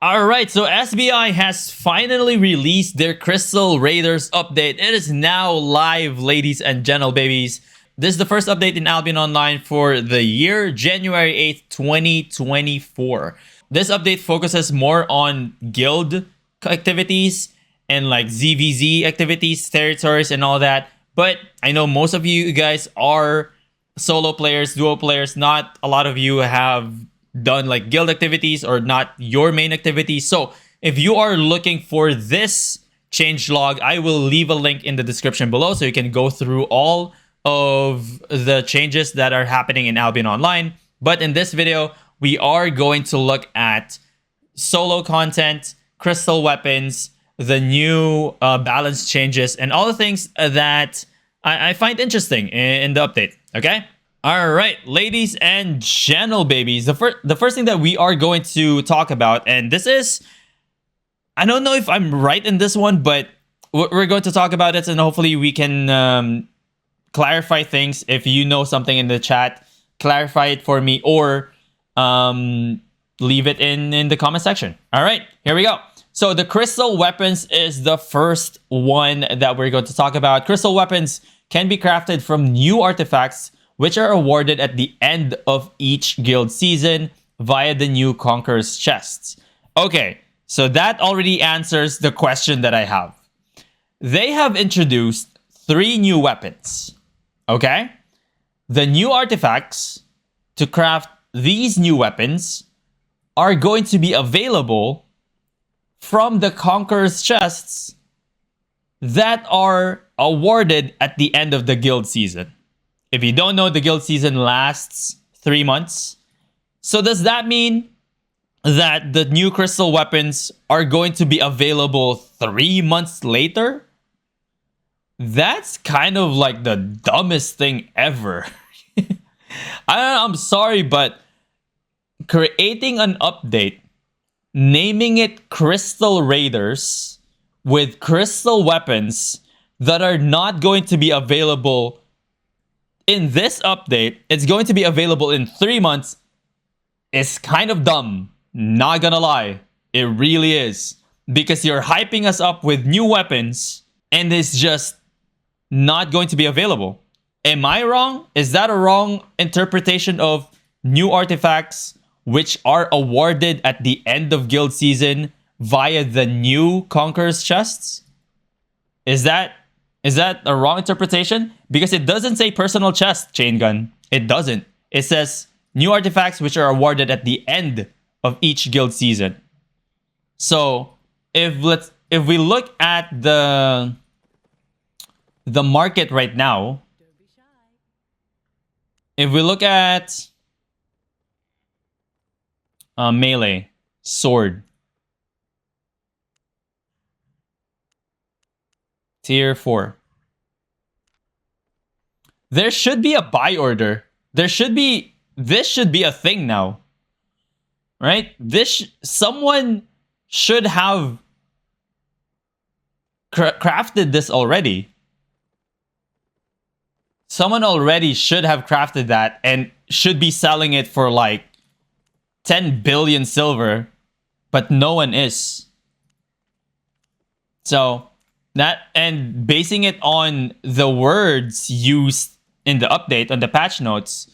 Alright, so SBI has finally released their Crystal Raiders update. It is now live, ladies and gentle babies. This is the first update in Albion Online for the year, January 8th, 2024. This update focuses more on guild activities and like ZVZ activities, territories, and all that. But I know most of you guys are solo players, duo players. Not a lot of you have done like guild activities or not your main activity. So if you are looking for this changelog, I will leave a link in the description below so you can go through all of the changes that are happening in Albion Online. But in this video, we are going to look at solo content, crystal weapons, the new balance changes, and all the things that I find interesting in the update. Okay? All right, ladies and gentle babies. The first thing that we are going to talk about, and this is, I don't know if I'm right in this one, but we're going to talk about it, and hopefully we can clarify things. If you know something in the chat, clarify it for me, or leave it in the comment section. All right, here we go. So the crystal weapons is the first one that we're going to talk about. Crystal weapons can be crafted from new artifacts, which are awarded at the end of each guild season via the new Conqueror's chests. Okay, so that already answers the question that I have. They have introduced 3 new weapons, okay? The new artifacts to craft these new weapons are going to be available from the Conqueror's chests that are awarded at the end of the guild season. If you don't know, the guild season lasts 3 months. So does that mean that the new crystal weapons are going to be available 3 months later? That's kind of like the dumbest thing ever. I'm sorry, but creating an update, naming it Crystal Raiders with crystal weapons that are not going to be available in this update, it's going to be available in 3 months, is kind of dumb. Not gonna lie. It really is. Because you're hyping us up with new weapons and it's just not going to be available. Am I wrong? Is that a wrong interpretation of new artifacts which are awarded at the end of guild season via the new Conqueror's chests? Is that a wrong interpretation? Because it doesn't say personal chest, Chain Gun. It doesn't. It says new artifacts which are awarded at the end of each guild season. So if we look at the market right now, if we look at melee, sword, tier 4. There should be a buy order. This should be a thing now. Right? Someone should have crafted this already. Someone already should have crafted that and should be selling it for like 10 billion silver, but no one is. So that, and basing it on the words used in the update on the patch notes,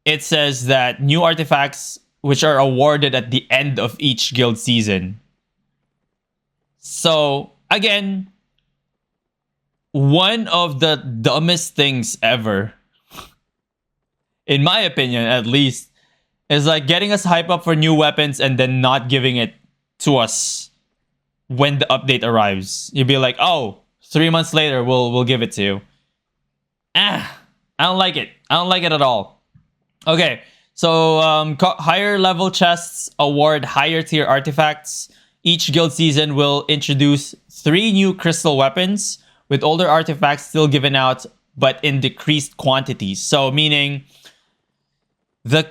it says that new artifacts which are awarded at the end of each guild season. So again, one of the dumbest things ever, in my opinion at least, is like getting us hype up for new weapons and then not giving it to us when the update arrives. You'd be like, oh, 3 months later, we'll give it to you. I don't like it. I don't like it at all. Okay, so higher level chests award higher tier artifacts. Each guild season will introduce 3 new crystal weapons, with older artifacts still given out, but in decreased quantities. So meaning the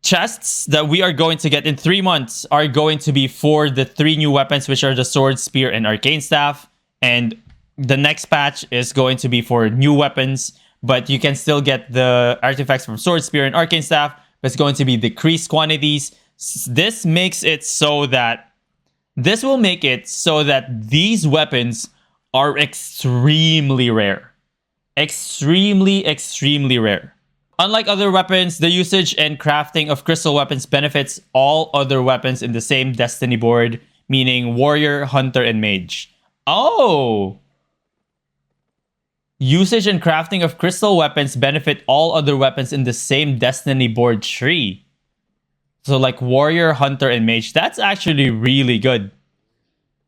chests that we are going to get in 3 months are going to be for the 3 new weapons, which are the sword, spear, and arcane staff. And the next patch is going to be for new weapons, but you can still get the artifacts from sword, spear, and arcane staff, but it's going to be decreased quantities. This makes it so that this will make it so that these weapons are extremely rare. Extremely rare. Unlike other weapons, the usage and crafting of crystal weapons benefits all other weapons in the same destiny board, meaning warrior, hunter, and mage. Oh! Usage and crafting of crystal weapons benefit all other weapons in the same destiny board tree. So like warrior, hunter, and mage. That's actually really good.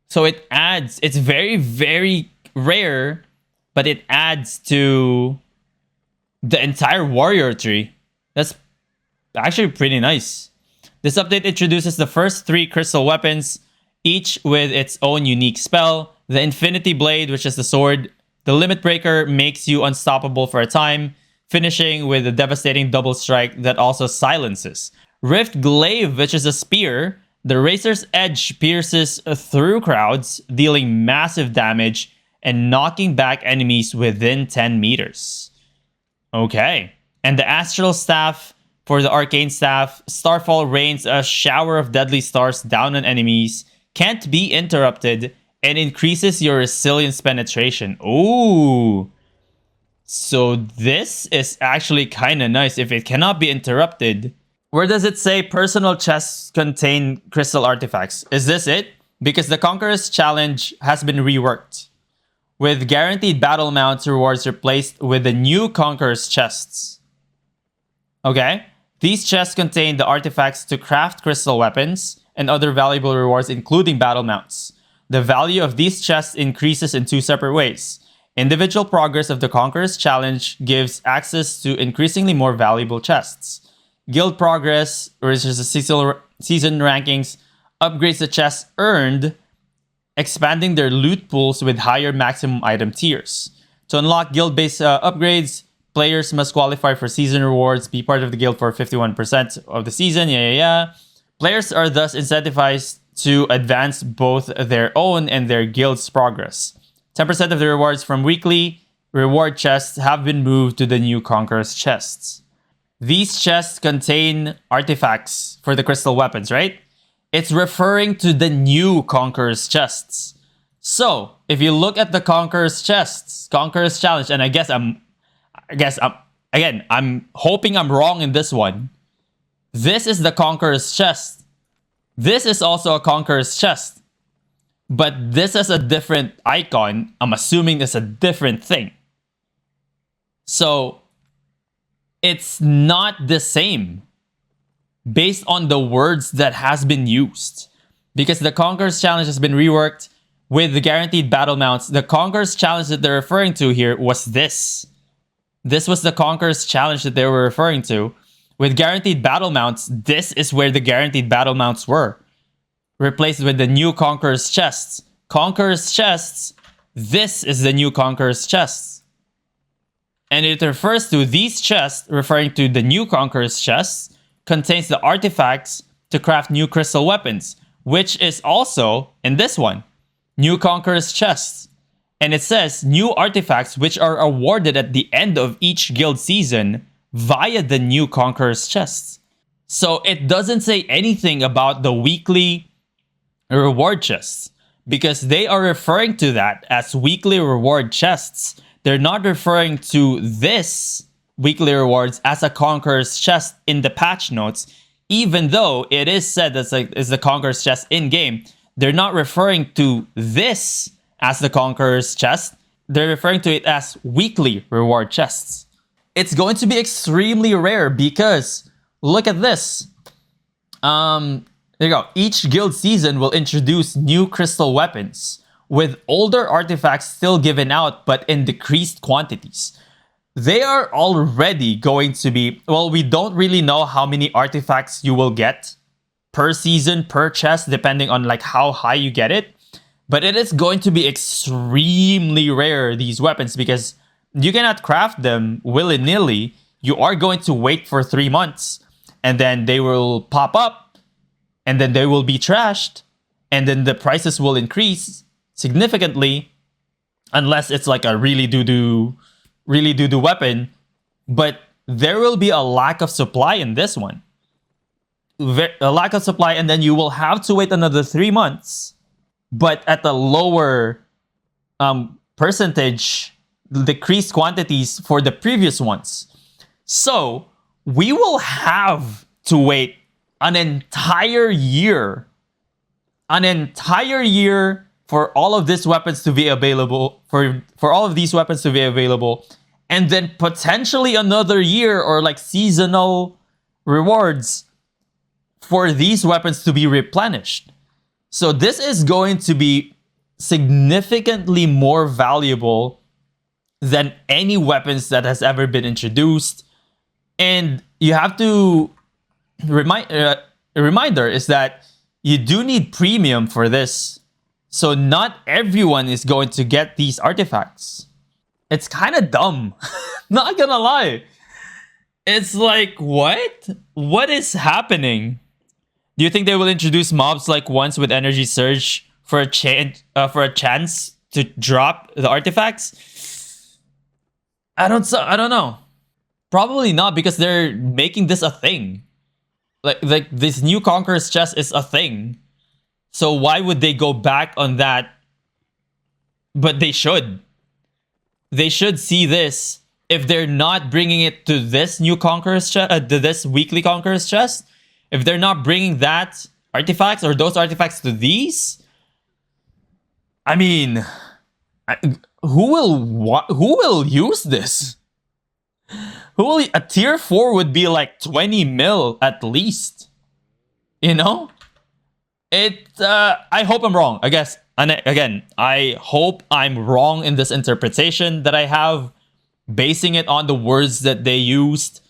So it adds, it's very rare, but it adds to the entire warrior tree. That's actually pretty nice. This update introduces the first 3 crystal weapons, each with its own unique spell. The Infinity Blade, which is the sword. The Limit Breaker makes you unstoppable for a time, finishing with a devastating double strike that also silences. Rift Glaive, which is a spear. The Razor's Edge pierces through crowds, dealing massive damage and knocking back enemies within 10 meters. Okay. And the Astral Staff for the Arcane Staff. Starfall rains a shower of deadly stars down on enemies, can't be interrupted, and increases your resilience penetration. Ooh. So this is actually kind of nice if it cannot be interrupted. Where does it say personal chests contain crystal artifacts? Is this it? Because the Conqueror's Challenge has been reworked, with guaranteed battle mounts rewards replaced with the new Conqueror's chests. Okay? These chests contain the artifacts to craft crystal weapons and other valuable rewards, including battle mounts. The value of these chests increases in 2 separate ways. Individual progress of the Conqueror's Challenge gives access to increasingly more valuable chests. Guild progress, which is the season rankings, upgrades the chests earned, expanding their loot pools with higher maximum item tiers. To unlock guild-based upgrades, players must qualify for season rewards, be part of the guild for 51% of the season, Players are thus incentivized to advance both their own and their guild's progress. 10% of the rewards from weekly reward chests have been moved to the new Conqueror's chests. These chests contain artifacts for the crystal weapons, right? It's referring to the new Conqueror's chests. So, if you look at the Conqueror's chests, Conqueror's Challenge, and I'm hoping I'm wrong in this one. This is the Conqueror's chest. This is also a Conqueror's chest. But this is a different icon. I'm assuming it's a different thing. So, it's not the same based on the words that has been used. Because the Conqueror's Challenge has been reworked with the guaranteed battle mounts. The Conqueror's Challenge that they're referring to here was this. This was the Conqueror's Challenge that they were referring to. With guaranteed battle mounts, this is where the guaranteed battle mounts were. Replaced with the new Conqueror's chests. Conqueror's chests, this is the new Conqueror's chests. And it refers to these chests, referring to the new Conqueror's chests, contains the artifacts to craft new crystal weapons, which is also in this one, new Conqueror's chests. And it says new artifacts which are awarded at the end of each guild season via the new Conqueror's chests. So it doesn't say anything about the weekly reward chests because they are referring to that as weekly reward chests. They're not referring to this weekly rewards as a Conqueror's chest in the patch notes, even though it is said that it's the Conqueror's chest in-game. They're not referring to this as the Conqueror's chest. They're referring to it as weekly reward chests. It's going to be extremely rare because look at this. There you go. Each guild season will introduce new crystal weapons, with older artifacts still given out but in decreased quantities. They are already going to be, well, we don't really know how many artifacts you will get per season, per chest, depending on like how high you get it. But it is going to be extremely rare, these weapons, because you cannot craft them willy-nilly. You are going to wait for 3 months, and then they will pop up, and then they will be trashed, and then the prices will increase significantly, unless it's like a really doo-doo weapon. But there will be a lack of supply in this one. a lack of supply, and then you will have to wait another 3 months, but at a lower percentage, decreased quantities for the previous ones. So we will have to wait an entire year for all of these weapons to be available, for all of these weapons to be available, and then potentially another year or like seasonal rewards for these weapons to be replenished. So this is going to be significantly more valuable than any weapons that has ever been introduced. And you have to a reminder is that you do need premium for this. So not everyone is going to get these artifacts. It's kind of dumb. Not gonna lie. It's like, what? What is happening? Do you think they will introduce mobs like once with energy surge for a chance to drop the artifacts? I don't know. Probably not, because they're making this a thing. Like this new Conqueror's chest is a thing. So why would they go back on that? But they should. They should see this. If they're not bringing it to this new Conqueror's chest, to this weekly Conqueror's chest, if they're not bringing that artifacts or those artifacts to these, I mean, who will use this? A tier 4 would be like 20 mil at least. You know? I hope I'm wrong. I guess, and again, I hope I'm wrong in this interpretation that I have, basing it on the words that they used.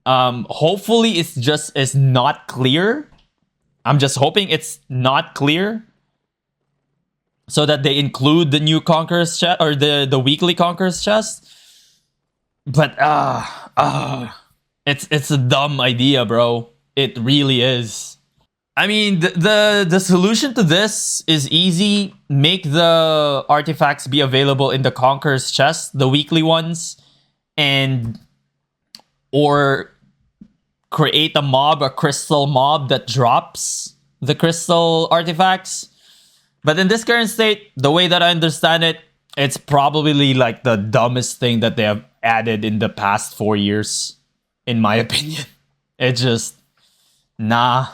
Hopefully it's not clear. I'm just hoping it's not clear, so that they include the new Conqueror's chest or the weekly Conqueror's chest. But it's a dumb idea, bro. It really is. I mean, the solution to this is easy. Make the artifacts be available in the Conqueror's chest, the weekly ones, or create a crystal mob that drops the crystal artifacts. But in this current state, the way that I understand it, it's probably like the dumbest thing that they have added in the past 4 years, in my opinion. It's just, nah.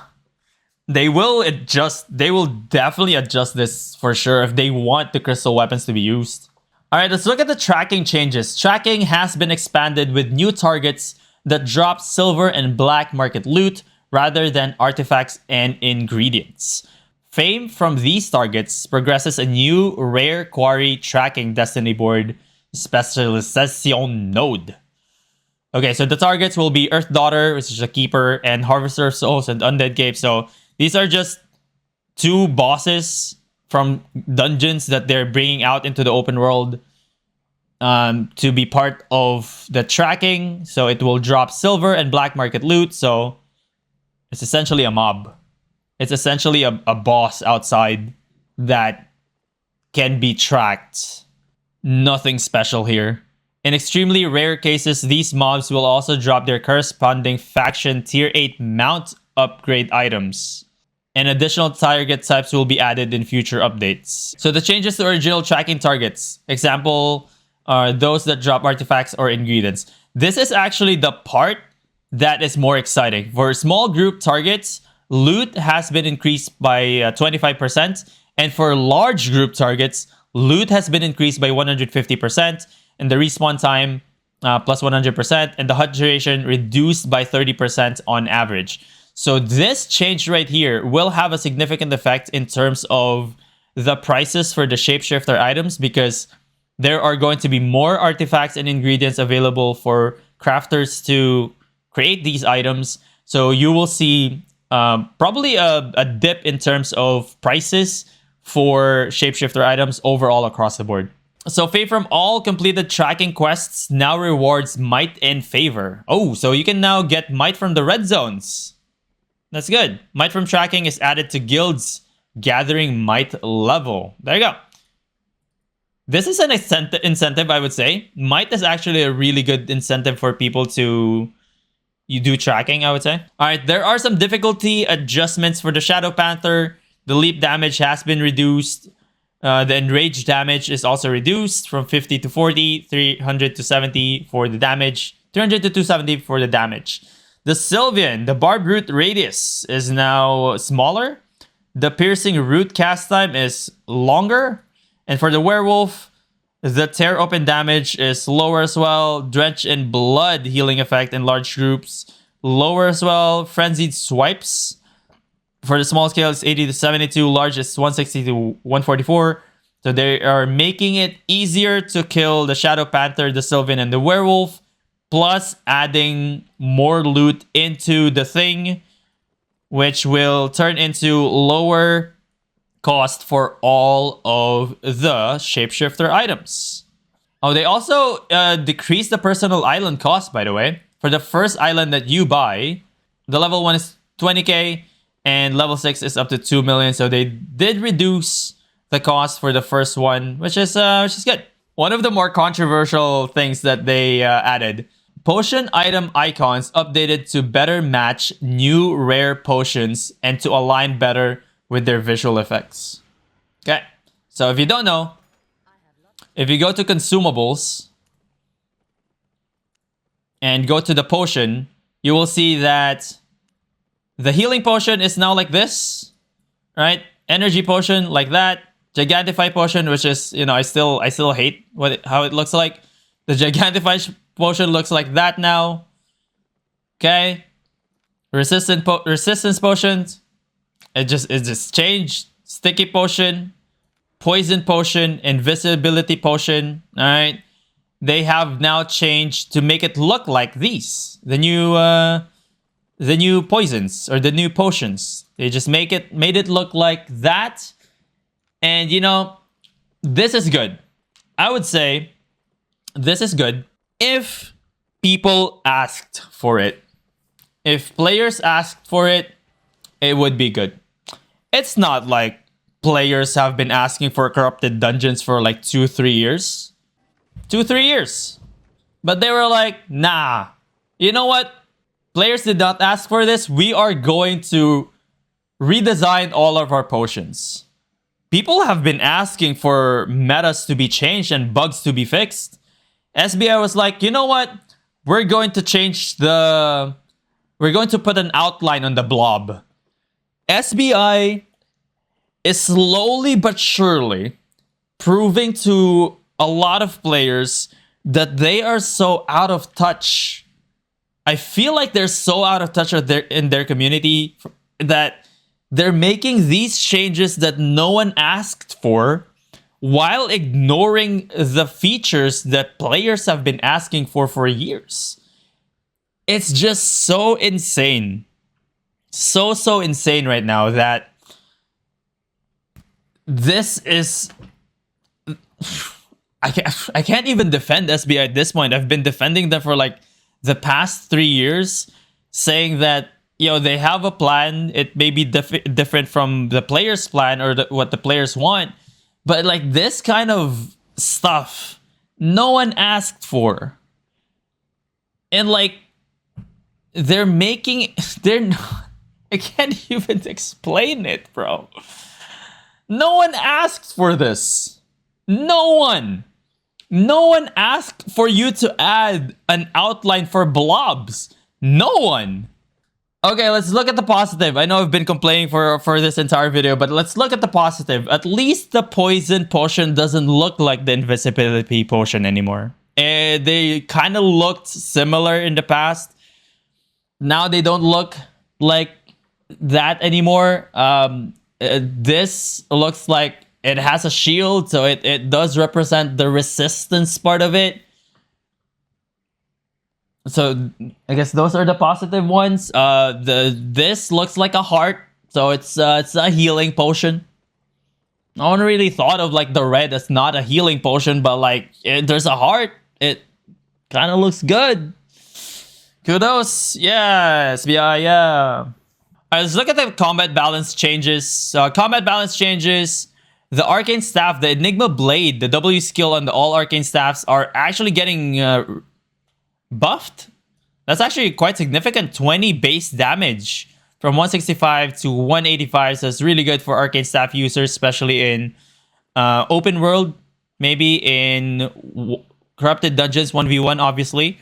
They will definitely adjust this for sure if they want the crystal weapons to be used. Alright, let's look at the tracking changes. Tracking has been expanded with new targets that drop silver and black market loot rather than artifacts and ingredients. Fame from these targets progresses a new rare quarry tracking destiny board specialization node. Okay, so the targets will be Earth Daughter, which is a keeper, and Harvester of Souls and Undead Cape. So these are just 2 bosses from dungeons that they're bringing out into the open world to be part of the tracking. So it will drop silver and black market loot. So it's essentially a mob. It's essentially a boss outside that can be tracked. Nothing special here. In extremely rare cases, these mobs will also drop their corresponding faction tier 8 mount upgrade items. And additional target types will be added in future updates. So the changes to original tracking targets. Example are those that drop artifacts or ingredients. This is actually the part that is more exciting. For small group targets, loot has been increased by 25%. And for large group targets, loot has been increased by 150%. And the respawn time plus 100%. And the HUD duration reduced by 30% on average. So this change right here will have a significant effect in terms of the prices for the Shapeshifter items, because there are going to be more artifacts and ingredients available for crafters to create these items. So you will see probably a dip in terms of prices for Shapeshifter items overall across the board. So Fate from all completed tracking quests now rewards Might and Favor. Oh, so you can now get Might from the red zones. That's good. Might from tracking is added to guilds gathering Might level. There you go. This is an incentive, I would say. Might is actually a really good incentive for people to you do tracking, I would say. All right, there are some difficulty adjustments for the Shadow Panther. The leap damage has been reduced. The enraged damage is also reduced from 50 to 40, 300 to 70 for the damage, 300 to 270 for the damage. The Sylvian, the Barb Root radius is now smaller. The piercing root cast time is longer. And for the Werewolf, the tear open damage is lower as well. Drench in blood healing effect in large groups, lower as well. Frenzied swipes for the small scale is 80 to 72, large is 160 to 144. So they are making it easier to kill the Shadow Panther, the Sylvan, and the Werewolf, plus adding more loot into the thing, which will turn into lower cost for all of the Shapeshifter items. Oh, they also decreased the personal island cost, by the way. For the first island that you buy, the level 1 is 20k, and level 6 is up to 2 million. So they did reduce the cost for the first one, which is good. One of the more controversial things that they added, potion item icons updated to better match new rare potions and to align better with their visual effects. Okay, so if you don't know, if you go to consumables and go to the potion, you will see that the healing potion is now like this, right? Energy potion like that. Gigantify potion, which is, you know, I still hate how it looks like. The Gigantify potion looks like that now. Okay. Resistance potions. It just changed. Sticky potion, poison potion, invisibility potion. All right. They have now changed to make it look like these. The new poisons or the new potions. They just made it look like that. And you know, this is good. I would say this is good if people asked for it. If players asked for it, it would be good. It's not like players have been asking for corrupted dungeons for like 2-3 years. 2-3 years. But they were like, nah. You know what? Players did not ask for this. We are going to redesign all of our potions. People have been asking for metas to be changed and bugs to be fixed. SBI was like, you know what? We're going to put an outline on the blob. SBI is slowly but surely proving to a lot of players that they are so out of touch. I feel like they're so out of touch in their community that they're making these changes that no one asked for while ignoring the features that players have been asking for years. It's just so insane. So insane right now that this is... I can't even defend SBI at this point. I've been defending them for like the past 3 years, saying that, you know, they have a plan. It may be different from the player's plan or what the players want. But like this kind of stuff, no one asked for. And like, they're not, I can't even explain it, bro. No one asked for this. No one. No one asked for you to add an outline for blobs. No one. Okay, let's look at the positive. I know I've been complaining for this entire video, but let's look at the positive. At least the poison potion doesn't look like the invisibility potion anymore. They kind of looked similar in the past. Now they don't look like that anymore. This looks like it has a shield, so it does represent the resistance part of it. So I guess those are the positive ones. This looks like a heart, so it's a healing potion. No one really thought of like the red as not a healing potion, but like there's a heart. It kind of looks good. Kudos, yeah, SBI, yeah. All right, let's look at the combat balance changes. Combat balance changes. The Arcane Staff, the Enigma Blade, the W skill, and the all Arcane Staffs are actually getting buffed. That's actually quite significant. 20 base damage from 165 to 185. So it's really good for Arcane Staff users, especially in open world, maybe in Corrupted Dungeons 1v1, obviously.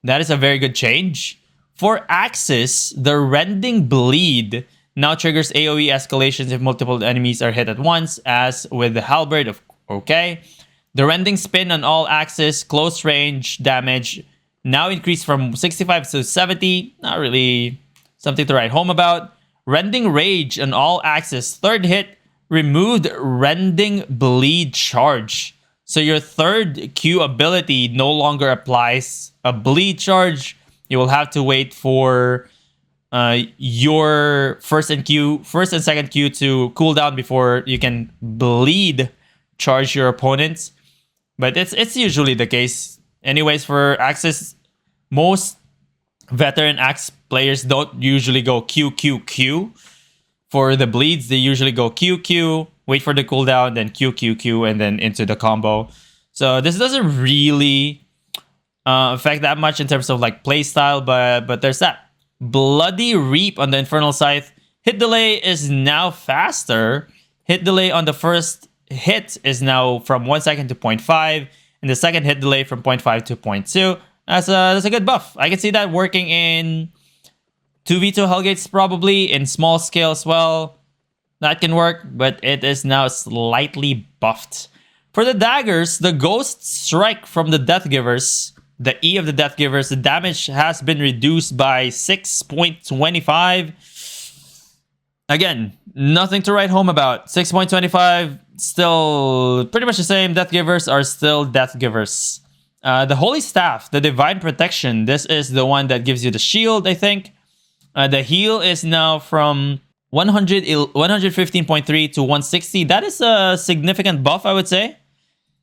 That is a very good change. For Axis, the Rending Bleed now triggers AoE escalations if multiple enemies are hit at once, as with the Halberd. Okay. The Rending Spin on all Axis close range damage now increased from 65 to 70. Not really something to write home about. Rending Rage on all Axis third hit removed Rending Bleed charge. So your third Q ability no longer applies a bleed charge. You will have to wait for your first and second Q to cool down before you can bleed charge your opponents. But it's usually the case. Anyways, for Axis, most veteran Axe players don't usually go Q, Q, Q. For the bleeds, they usually go Q, Q, wait for the cooldown, then Q, Q, Q, and then into the combo. So this doesn't really affect that much in terms of like playstyle, but there's that. Bloody Reap on the Infernal Scythe. Hit delay is now faster. Hit delay on the first hit is now from 1 second to 0.5, and the second hit delay from 0.5 to 0.2. That's a good buff. I can see that working in 2v2 Hellgates, probably in small scale as well. That can work, but it is now slightly buffed. For the Daggers, the Ghost Strike from the Death Givers, the E of the Death Givers, the damage has been reduced by 6.25. Again, nothing to write home about. 6.25, still pretty much the same. Death Givers are still Death Givers. The Holy Staff, the Divine Protection, this is the one that gives you the shield, I think. The heal is now from 115.3 to 160. That is a significant buff, I would say.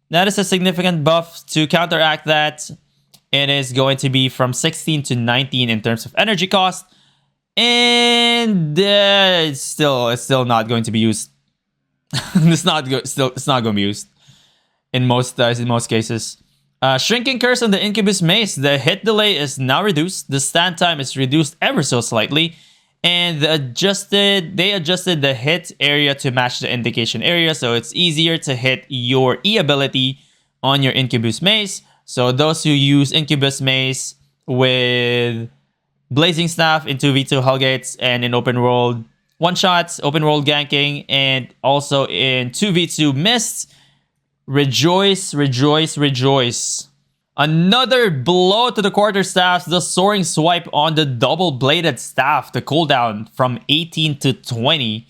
That is a significant buff. To counteract that, it is going to be from 16 to 19 in terms of energy cost. And it's still not going to be used. It's not going to be used in most cases. Shrinking Curse on the Incubus Mace. The hit delay is now reduced. The stand time is reduced ever so slightly. And they adjusted the hit area to match the indication area, so it's easier to hit your E ability on your Incubus Mace. So those who use Incubus Mace with Blazing Staff in 2v2 Hellgates and in open world one-shots, open world ganking, and also in 2v2 Mists, rejoice, rejoice, rejoice. Another blow to the Quarterstaffs, the Soaring Swipe on the double-bladed staff, the cooldown from 18 to 20.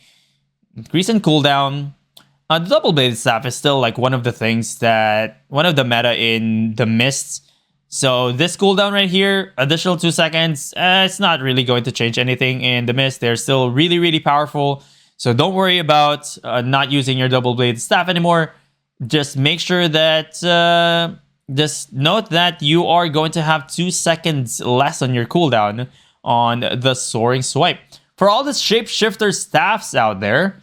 Increase in cooldown. The double-bladed staff is still like one of the meta in the Mists. So this cooldown right here, additional 2 seconds, it's not really going to change anything in the Mist. They're still really, really powerful. So don't worry about not using your double-bladed staff anymore. Just make sure that... just note that you are going to have 2 seconds less on your cooldown on the Soaring Swipe. For all the Shapeshifter Staffs out there,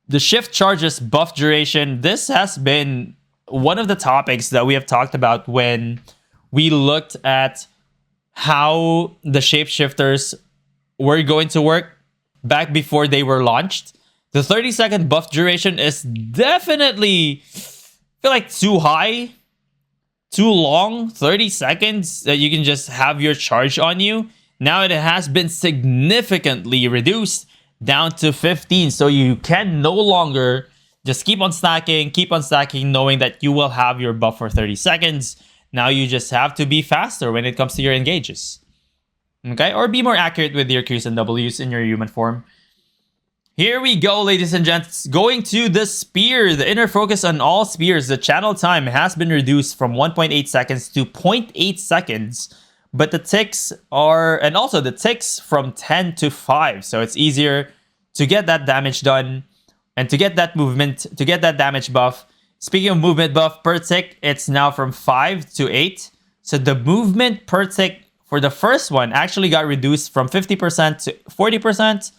the Shift Charges buff duration, this has been one of the topics that we have talked about when we looked at how the Shapeshifters were going to work back before they were launched. The 30-second buff duration is definitely, I feel like, too high. Too long, 30 seconds that you can just have your charge on you. Now it has been significantly reduced down to 15. So you can no longer just keep on stacking, knowing that you will have your buff for 30 seconds. Now you just have to be faster when it comes to your engages. Okay? Or be more accurate with your Qs and Ws in your human form. Here we go, ladies and gents. Going to the spear, the inner focus on all spears. The channel time has been reduced from 1.8 seconds to 0.8 seconds. But the ticks are, and also the ticks from 10 to 5. So it's easier to get that damage done and to get that movement, to get that damage buff. Speaking of movement buff per tick, it's now from 5 to 8. So the movement per tick for the first one actually got reduced from 50% to 40%.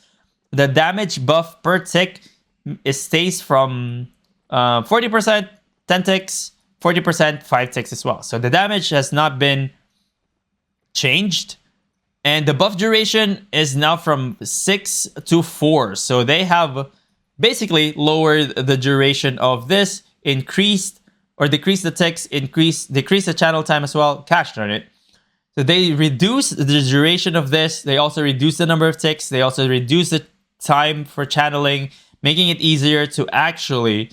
The damage buff per tick stays from 40%, 10 ticks, 40%, 5 ticks as well. So the damage has not been changed. And the buff duration is now from 6 to 4. So they have basically lowered the duration of this, increased or decreased the ticks, decreased the channel time as well. Gosh darn it. So they reduce the duration of this. They also reduce the number of ticks. They also reduce the time for channeling, making it easier to actually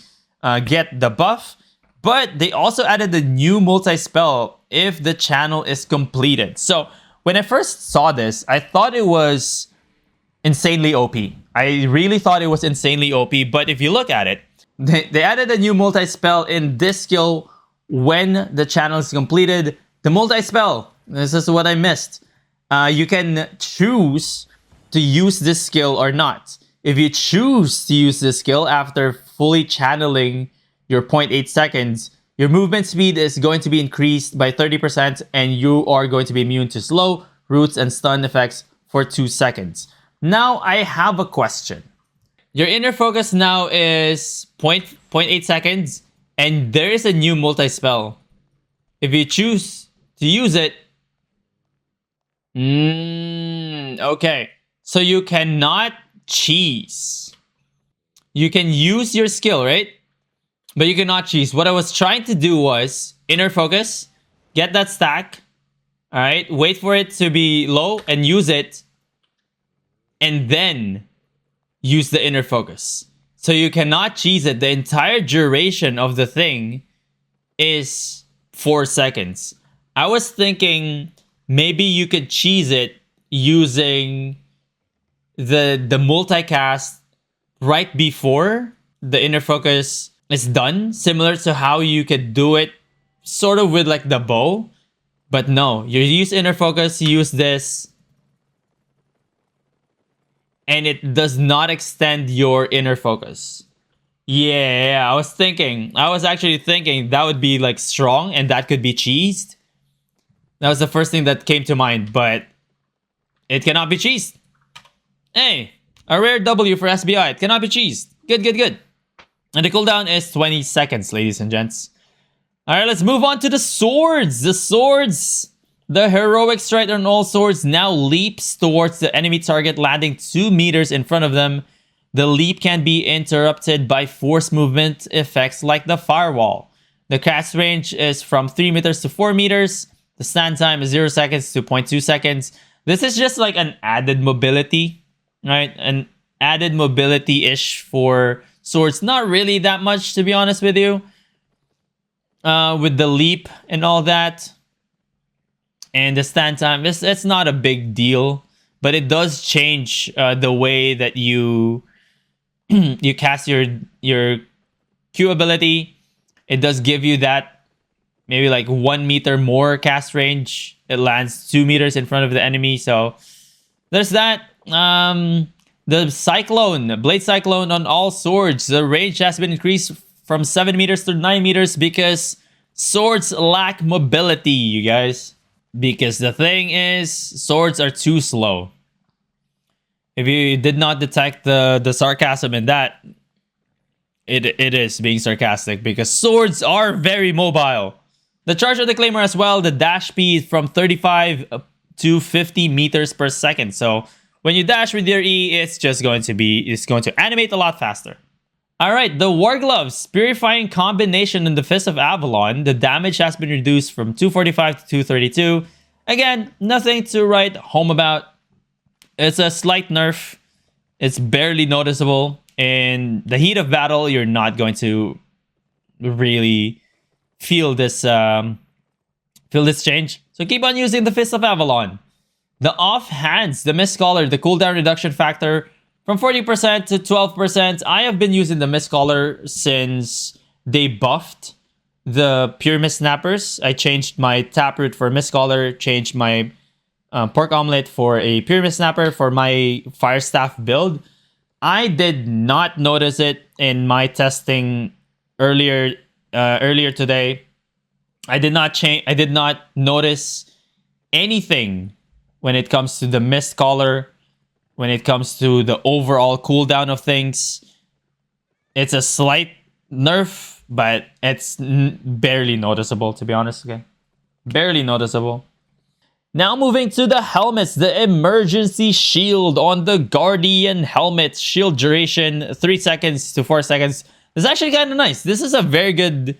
get the buff. But they also added the new multi-spell if the channel is completed. So when I first saw this, I thought it was insanely OP. I really thought it was insanely OP. But if you look at it, they added a new multi-spell in this skill when the channel is completed. The multi-spell, this is what I missed. You can choose to use this skill or not. If you choose to use this skill after fully channeling your 0.8 seconds, your movement speed is going to be increased by 30% and you are going to be immune to slow, roots, and stun effects for 2 seconds. Now, I have a question. Your inner focus now is 0.8 seconds and there is a new multi-spell. If you choose to use it, okay. So you cannot cheese. You can use your skill, right? But you cannot cheese. What I was trying to do was inner focus, get that stack, all right? Wait for it to be low and use it, and then use the inner focus. So you cannot cheese it. The entire duration of the thing is 4 seconds. I was thinking maybe you could cheese it using the multicast right before the inner focus is done, similar to how you could do it sort of with like the bow. But no, you use inner focus, you use this, and it does not extend your inner focus. Yeah, I was actually thinking that would be like strong and that could be cheesed. That was the first thing that came to mind, but it cannot be cheesed. Hey, a rare W for SBI. It cannot be cheesed. Good, good, good. And the cooldown is 20 seconds, ladies and gents. Alright, let's move on to the swords. The swords. The heroic strike on all swords now leaps towards the enemy target, landing 2 meters in front of them. The leap can be interrupted by force movement effects like the firewall. The cast range is from 3 meters to 4 meters. The stand time is 0 seconds to 0.2 seconds. This is just like an added mobility, right? An added mobility-ish for swords. Not really that much, to be honest with you. With the leap and all that. And the stand time, it's not a big deal. But it does change the way that you you cast your Q ability. It does give you that maybe like 1 meter more cast range. It lands 2 meters in front of the enemy. So there's that. The Cyclone, Blade Cyclone on all swords. The range has been increased from 7 meters to 9 meters because swords lack mobility, you guys. Because the thing is, swords are too slow. If you did not detect the sarcasm in that, it is being sarcastic because swords are very mobile. The charge of the Claymore as well, the dash speed from 35 to 50 meters per second. So when you dash with your E, it's going to animate a lot faster. Alright, the War Gloves, Purifying Combination in the Fist of Avalon. The damage has been reduced from 245 to 232. Again, nothing to write home about. It's a slight nerf. It's barely noticeable. In the heat of battle, you're not going to really feel this change. So keep on using the Fist of Avalon. The Offhands, the Mist Collar, the cooldown reduction factor from 40% to 12%. I have been using the Mist Collar since they buffed the Pure Mist Snappers. I changed my Taproot for Mist Collar, changed my Pork Omelet for a Pure Mist Snapper for my Fire Staff build. I did not notice it in my testing earlier today. I did not notice anything when it comes to the Mist Collar, when it comes to the overall cooldown of things. It's a slight nerf, but it's barely noticeable, to be honest. Okay, barely noticeable. Now moving to the helmets, the emergency shield on the Guardian helmet. Shield duration 3 seconds to 4 seconds. This is actually kind of nice. This is a very good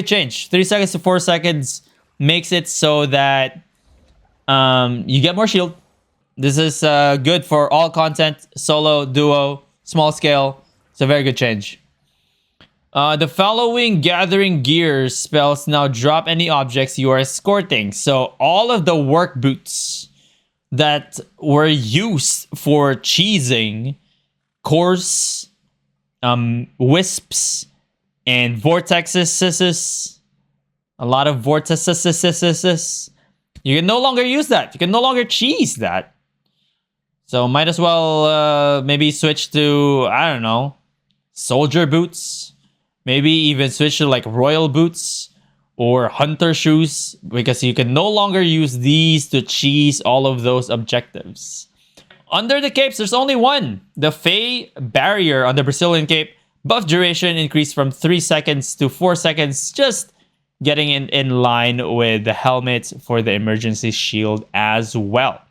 change. 3 seconds to 4 seconds makes it so that you get more shield. This is good for all content, solo, duo, small scale. It's a very good change. The following gathering gear spells now drop any objects you are escorting. So all of the work boots that were used for cheesing, cores, wisps, and vortexes, a lot of vortexes, you can no longer use that. You can no longer cheese that. So might as well maybe switch to, I don't know, soldier boots. Maybe even switch to like royal boots or hunter shoes, because you can no longer use these to cheese all of those objectives. Under the capes, there's only one. The Fey barrier on the Brazilian cape. Buff duration increased from 3 seconds to 4 seconds. Just getting in line with the helmet for the emergency shield as well.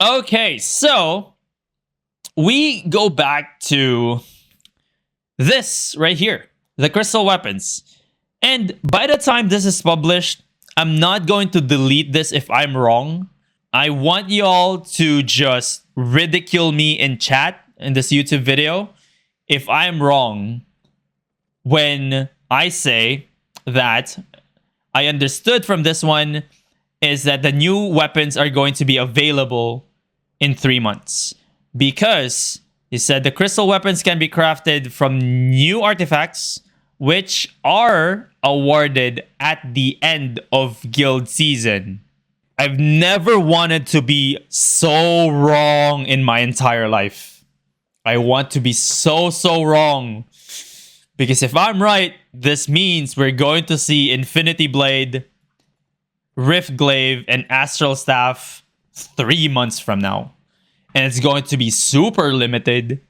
Okay, so we go back to this right here. The crystal weapons. And by the time this is published, I'm not going to delete this if I'm wrong. I want y'all to just ridicule me in chat in this YouTube video if I'm wrong when I say that I understood from this one is that the new weapons are going to be available in 3 months. Because he said the crystal weapons can be crafted from new artifacts which are awarded at the end of guild season. I've never wanted to be so wrong in my entire life. I want to be so wrong. Because if I'm right, this means we're going to see Infinity Blade, Rift Glaive, and Astral Staff 3 months from now. And it's going to be super limited.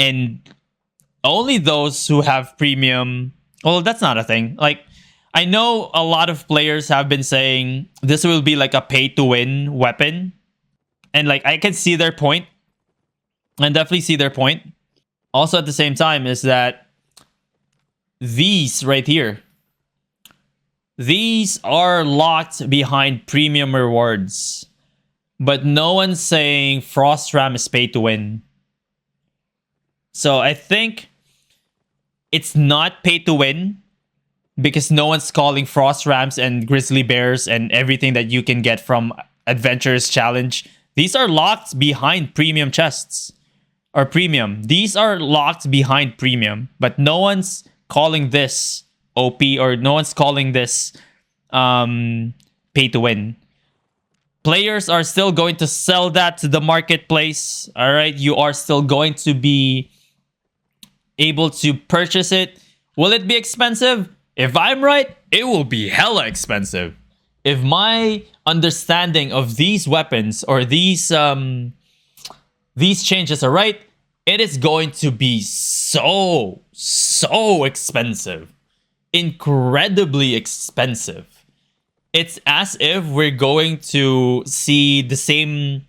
And only those who have premium... Well, that's not a thing. Like, I know a lot of players have been saying this will be like a pay-to-win weapon. And like, I can see their point. And definitely see their point. Also at the same time is that these right here, these are locked behind premium rewards. But no one's saying Frost Ram is pay-to-win. So I think it's not pay to win because no one's calling Frost Rams and Grizzly Bears and everything that you can get from Adventurers Challenge. These are locked behind premium chests or premium. These are locked behind premium, but no one's calling this OP or no one's calling this pay to win. Players are still going to sell that to the marketplace. All right, you are still going to be able to purchase it. Will it be expensive? If I'm right, it will be hella expensive. If my understanding of these weapons or these changes are right, it is going to be so expensive. Incredibly expensive. It's as if we're going to see the same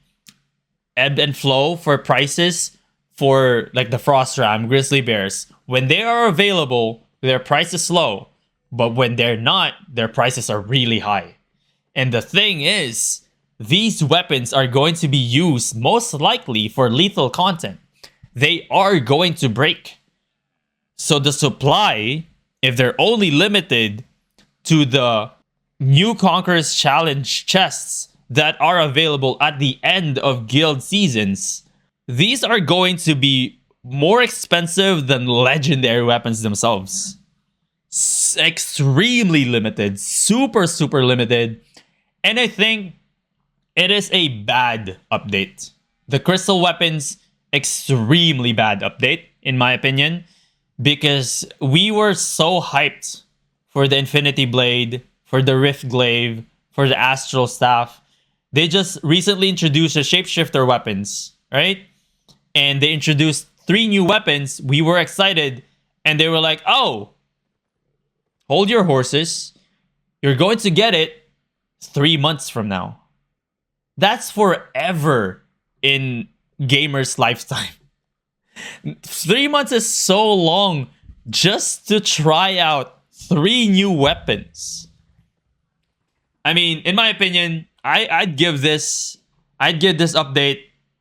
ebb and flow for prices for like the Frost Ram, Grizzly Bears. When they are available, their price is low. But when they're not, their prices are really high. And the thing is, these weapons are going to be used most likely for lethal content. They are going to break. So the supply, if they're only limited to the New Conquerors Challenge chests that are available at the end of guild seasons, these are going to be more expensive than legendary weapons themselves. Extremely limited. Super limited. And I think it is a bad update. The crystal weapons, extremely bad update, in my opinion. Because we were so hyped for the Infinity Blade, for the Rift Glaive, for the Astral Staff. They just recently introduced the Shapeshifter weapons, right? And they introduced 3 new weapons. We were excited. And they were like, oh, hold your horses. You're going to get it 3 months from now. That's forever in gamers' lifetime. 3 months is so long just to try out 3 new weapons. I mean, in my opinion, I'd give this update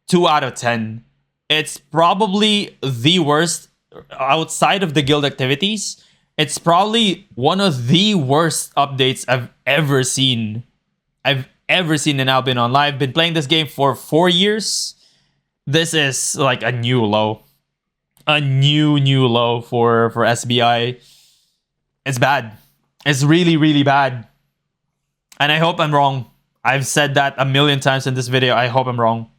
2 out of 10. It's probably the worst outside of the guild activities. It's probably one of the worst updates I've ever seen. I've ever seen in Albion Online. I've been playing this game for 4 years. This is like a new low. A new low for SBI. It's bad. It's really, really bad. And I hope I'm wrong. I've said that a million times in this video. I hope I'm wrong.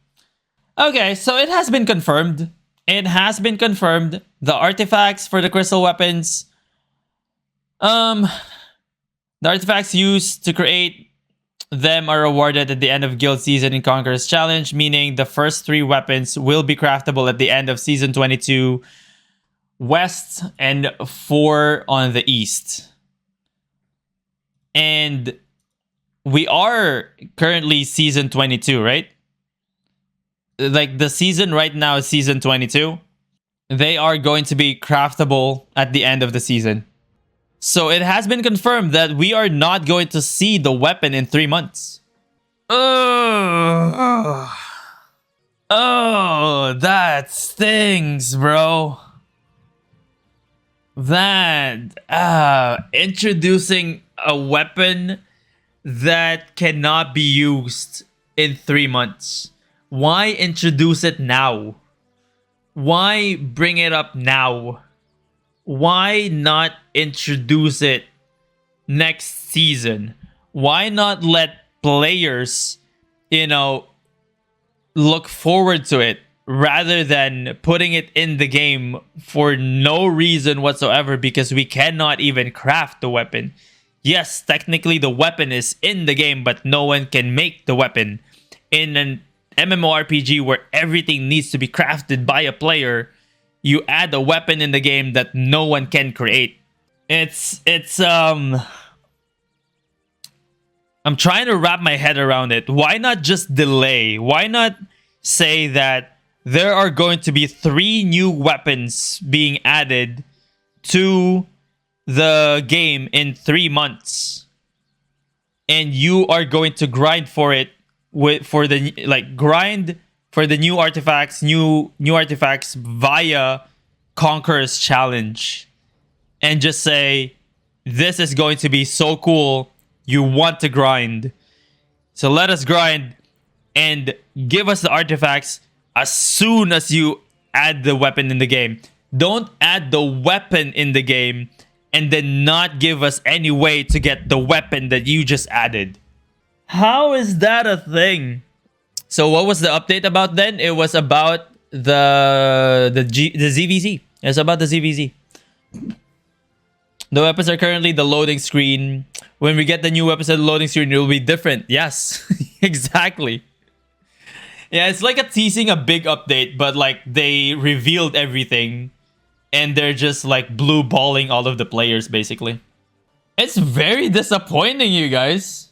Okay, so it has been confirmed. It has been confirmed. The artifacts for the crystal weapons. The artifacts used to create them are rewarded at the end of guild season in Conqueror's Challenge, meaning the first 3 weapons will be craftable at the end of season 22 west and 4 on the east. And we are currently season 22, right? Like the season right now is season 22. They are going to be craftable at the end of the season. So it has been confirmed that we are not going to see the weapon in 3 months. Oh, that stings, bro. That introducing a weapon that cannot be used in 3 months. Why introduce it now? Why bring it up now? Why not introduce it next season? Why not let players, look forward to it rather than putting it in the game for no reason whatsoever because we cannot even craft the weapon? Yes, technically the weapon is in the game, but no one can make the weapon. In an MMORPG where everything needs to be crafted by a player, you add a weapon in the game that no one can create. I'm trying to wrap my head around it. Why not just delay? Why not say that there are going to be 3 new weapons being added to the game in 3 months, and you are going to grind for it grind for the new artifacts via Conqueror's Challenge, and just say this is going to be so cool, you want to grind, so let us grind and give us the artifacts as soon as you add the weapon in the game. Don't add the weapon in the game and then not give us any way to get the weapon that you just added. How is that a thing? So what was the update about then? It was about the ZVZ. It's about the ZVZ. The weapons are currently the loading screen. When we get the new weapons at the loading screen, it will be different. Yes, exactly. Yeah, it's like teasing a big update, but like they revealed everything and they're just like blue balling all of the players basically. It's very disappointing, you guys.